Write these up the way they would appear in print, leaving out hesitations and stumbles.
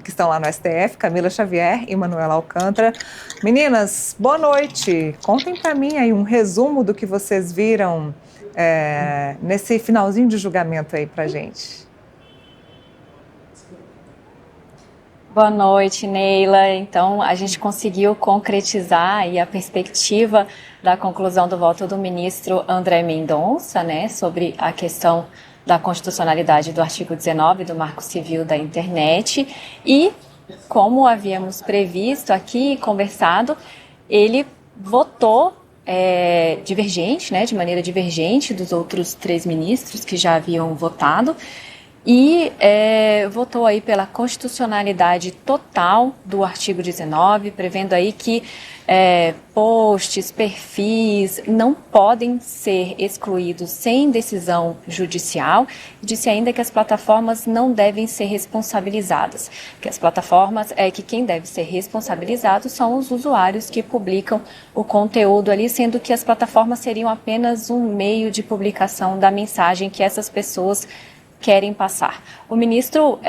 que estão lá no STF, Camila Xavier e Manuela Alcântara. Meninas, boa noite. Contem para mim aí um resumo do que vocês viram nesse finalzinho de julgamento aí para gente. Boa noite, Neila. Então, a gente conseguiu concretizar aí a perspectiva da conclusão do voto do ministro André Mendonça, né, sobre a questão da constitucionalidade do artigo 19 do Marco Civil da Internet. E, como havíamos previsto aqui e conversado, ele votou divergente, né, de maneira divergente dos outros 3 ministros que já haviam votado, e votou aí pela constitucionalidade total do artigo 19, prevendo aí que posts, perfis não podem ser excluídos sem decisão judicial. Disse ainda que as plataformas não devem ser responsabilizadas, que as plataformas que quem deve ser responsabilizado são os usuários que publicam o conteúdo ali, sendo que as plataformas seriam apenas um meio de publicação da mensagem que essas pessoas querem passar. O ministro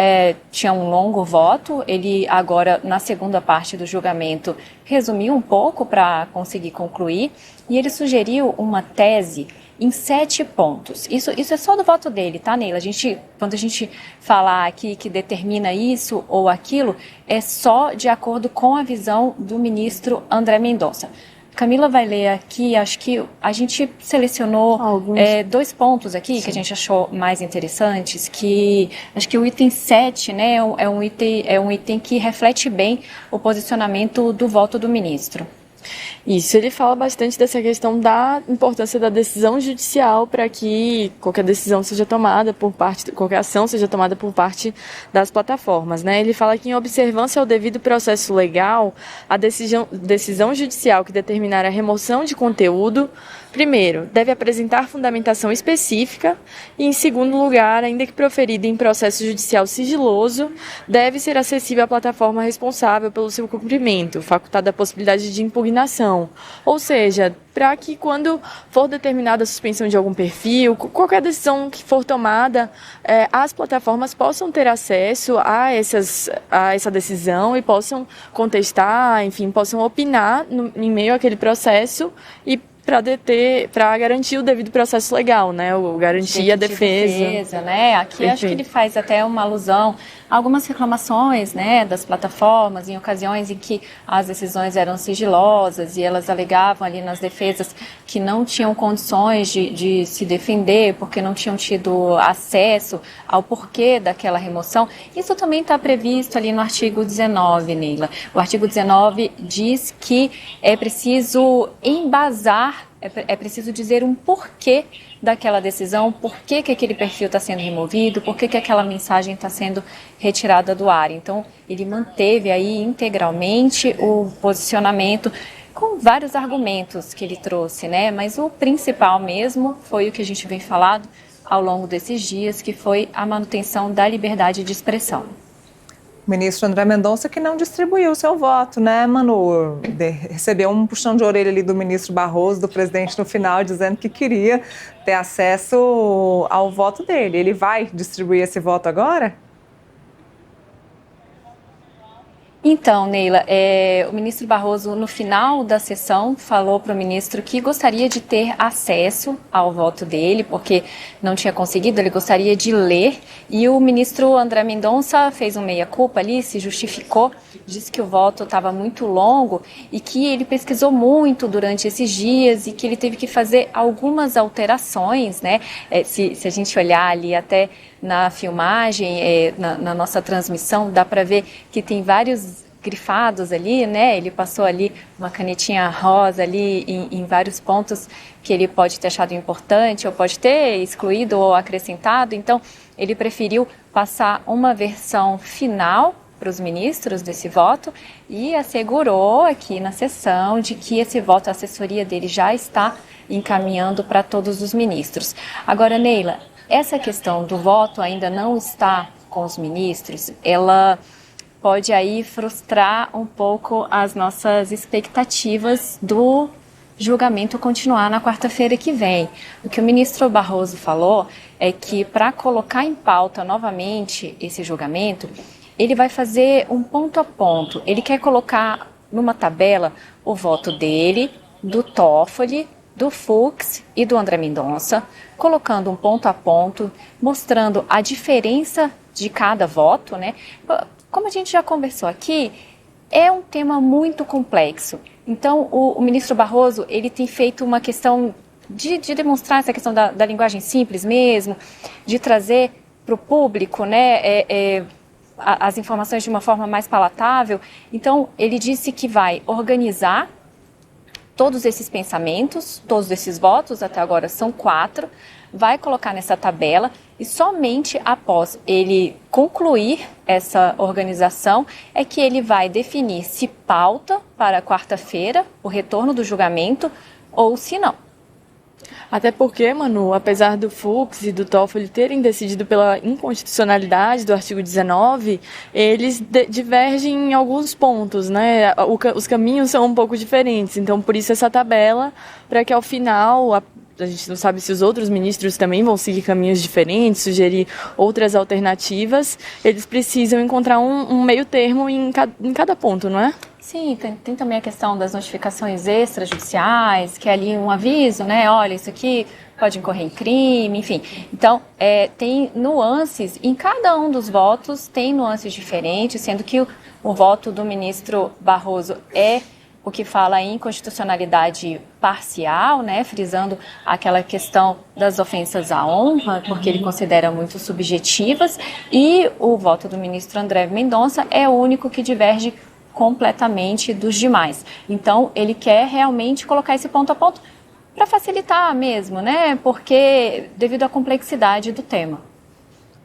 tinha um longo voto, ele agora, na segunda parte do julgamento, resumiu um pouco para conseguir concluir, e ele sugeriu uma tese em 7 pontos. Isso é só do voto dele, tá, Neila? Quando a gente falar aqui que determina isso ou aquilo, é só de acordo com a visão do ministro André Mendonça. Camila vai ler aqui, acho que a gente selecionou 2 pontos aqui. Sim. Que a gente achou mais interessantes, que acho que o item 7, né, é um item que reflete bem o posicionamento do voto do ministro. Isso, ele fala bastante dessa questão da importância da decisão judicial para que qualquer decisão seja tomada qualquer ação seja tomada por parte das plataformas, né? Ele fala que, em observância ao devido processo legal, a decisão judicial que determinar a remoção de conteúdo, primeiro, deve apresentar fundamentação específica e, em segundo lugar, ainda que proferida em processo judicial sigiloso, deve ser acessível à plataforma responsável pelo seu cumprimento, facultada a possibilidade de impugnação. Ou seja, para que, quando for determinada a suspensão de algum perfil, qualquer decisão que for tomada, as plataformas possam ter acesso a essa decisão e possam contestar, enfim, possam opinar em meio àquele processo e para garantir o devido processo legal, né? Garantir a defesa. Né? Aqui Perfeito. Acho que ele faz até uma alusão a algumas reclamações, né, das plataformas em ocasiões em que as decisões eram sigilosas e elas alegavam ali nas defesas que não tinham condições de se defender porque não tinham tido acesso ao porquê daquela remoção. Isso também está previsto ali no artigo 19, Neila. O artigo 19 diz que é preciso embasar, é preciso dizer um porquê daquela decisão, por que aquele perfil está sendo removido, por que aquela mensagem está sendo retirada do ar. Então, ele manteve aí integralmente o posicionamento com vários argumentos que ele trouxe, né? Mas o principal mesmo foi o que a gente vem falando ao longo desses dias, que foi a manutenção da liberdade de expressão. O ministro André Mendonça que não distribuiu o seu voto, né, Manu? Recebeu um puxão de orelha ali do ministro Barroso, do presidente, no final, dizendo que queria ter acesso ao voto dele. Ele vai distribuir esse voto agora? Então, Neila, o ministro Barroso, no final da sessão, falou para o ministro que gostaria de ter acesso ao voto dele, porque não tinha conseguido, ele gostaria de ler, e o ministro André Mendonça fez um meia-culpa ali, se justificou, disse que o voto estava muito longo e que ele pesquisou muito durante esses dias e que ele teve que fazer algumas alterações, né? Se a gente olhar ali até na filmagem, na nossa transmissão, dá para ver que tem vários grifados ali, né? Ele passou ali uma canetinha rosa ali em vários pontos que ele pode ter achado importante ou pode ter excluído ou acrescentado. Então, ele preferiu passar uma versão final para os ministros desse voto e assegurou aqui na sessão de que esse voto, a assessoria dele já está encaminhando para todos os ministros. Agora, Neila, essa questão do voto ainda não está com os ministros, ela pode aí frustrar um pouco as nossas expectativas do julgamento continuar na quarta-feira que vem. O que o ministro Barroso falou é que, para colocar em pauta novamente esse julgamento, ele vai fazer um ponto a ponto. Ele quer colocar numa tabela o voto dele, do Toffoli, do Fux e do André Mendonça, colocando um ponto a ponto, mostrando a diferença de cada voto, né? Como a gente já conversou aqui, é um tema muito complexo. Então, o ministro Barroso, ele tem feito uma questão de demonstrar essa questão da linguagem simples mesmo, de trazer para o público, né, as informações de uma forma mais palatável. Então, ele disse que vai organizar todos esses pensamentos, todos esses votos, até agora são 4, vai colocar nessa tabela e somente após ele concluir essa organização é que ele vai definir se pauta para quarta-feira o retorno do julgamento ou se não. Até porque, Manu, apesar do Fux e do Toffoli terem decidido pela inconstitucionalidade do artigo 19, eles divergem em alguns pontos, né? Os caminhos são um pouco diferentes, então por isso essa tabela, para que ao final, a gente não sabe se os outros ministros também vão seguir caminhos diferentes, sugerir outras alternativas, eles precisam encontrar um meio termo em cada ponto, não é? Sim, tem também a questão das notificações extrajudiciais, que é ali um aviso, né? Olha, isso aqui pode incorrer em crime, enfim. Então, tem nuances, em cada um dos votos tem nuances diferentes, sendo que o voto do ministro Barroso é o que fala em inconstitucionalidade parcial, né? Frisando aquela questão das ofensas à honra, porque ele considera muito subjetivas, e o voto do ministro André Mendonça é o único que diverge completamente dos demais. Então, ele quer realmente colocar esse ponto a ponto para facilitar mesmo, né? Porque devido à complexidade do tema.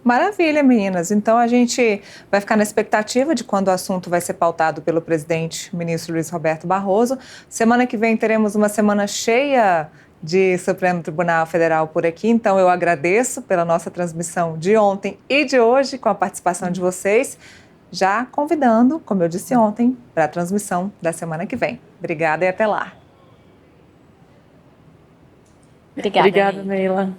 Maravilha, meninas. Então, a gente vai ficar na expectativa de quando o assunto vai ser pautado pelo presidente, ministro Luiz Roberto Barroso. Semana que vem teremos uma semana cheia de Supremo Tribunal Federal por aqui, então eu agradeço pela nossa transmissão de ontem e de hoje, com a participação de vocês, já convidando, como eu disse ontem, para a transmissão da semana que vem. Obrigada e até lá. Obrigada, Neila.